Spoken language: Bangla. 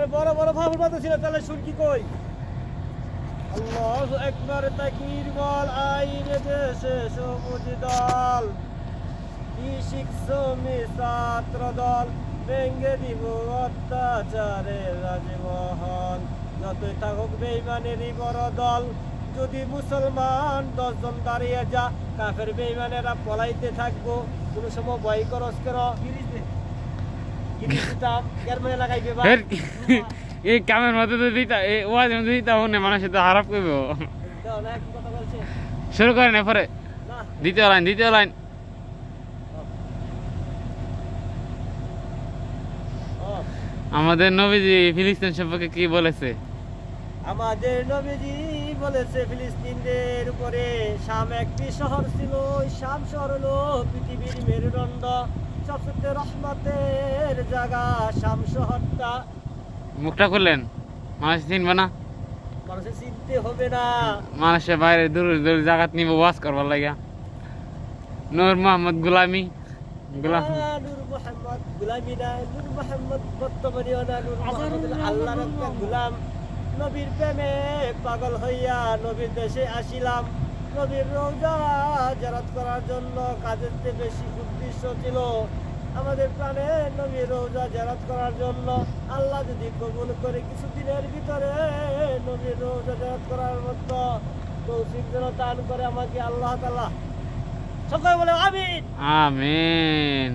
আর বড় বড় ফাফুর মতো ছিল, তাহলে শুন কি কই। আল্লাহু আকবার, তাকবীর বল, আইনে দেশে সবুজ দল, কি শিখছো ছাত্র দল, ভেঙ্গে দিব অত্যাচারের রাজমহল। যতই থাকুক বেঈমানেরই বড় দল, যদি মুসলমান 10 জন দাঁড়িয়ে যা, কাফের বেঈমানেরা পলাইতে থাকবো। কোন সময় ভয় করস কেন? এই কামের মধ্যে তো দিতা, এই ওয়াজ মধ্যে দিতা হনে মানুষ তো খারাপ করবে। শুরু করেন এরপরে দ্বিতীয় লাইন। আমাদের নবীজি ফিলিস্তিন সম্পর্কে কি বলেছে? আমাদের নবীজি বলেছে ফিলিস্তিনের উপরে শাম একটি শহর ছিল। শাম শহর হলো পৃথিবীর মেরুদণ্ড, সবচেয়ে রহমতের জায়গা শাম শহরটা। মুখটা খুললেন, মানুষ চিনবে না? মানুষের চিনতে হবে না, মানুষের বাইরে দূর দূর জায়গা নিব ওয়াজ করবার লাগে। নূর মোহাম্মদ গুলামি নূর মোহাম্মদ গুলামি না, নূর মোহাম্মদ বর্তমানেও না, নূর মোহাম্মদ আল্লাহর একটা গোলাম। নবীর প্রেমে পাগল হইয়া নবীর দেশে আসিলাম। নবীর রওজা জিয়ারত করার জন্য কাজের চেয়ে বেশি উদ্দেশ্য ছিল আমাদের প্রাণে নবীর রওজা জিয়ারত করার জন্য। আল্লাহ যদি কবুল করে কিছুদিনের ভিতরে নবীর রওজা জিয়ারত করার মতো তৌফিক যেন দান করে আমাকে আল্লাহ তাআলা। সকলে বলে আমিন। আমিন।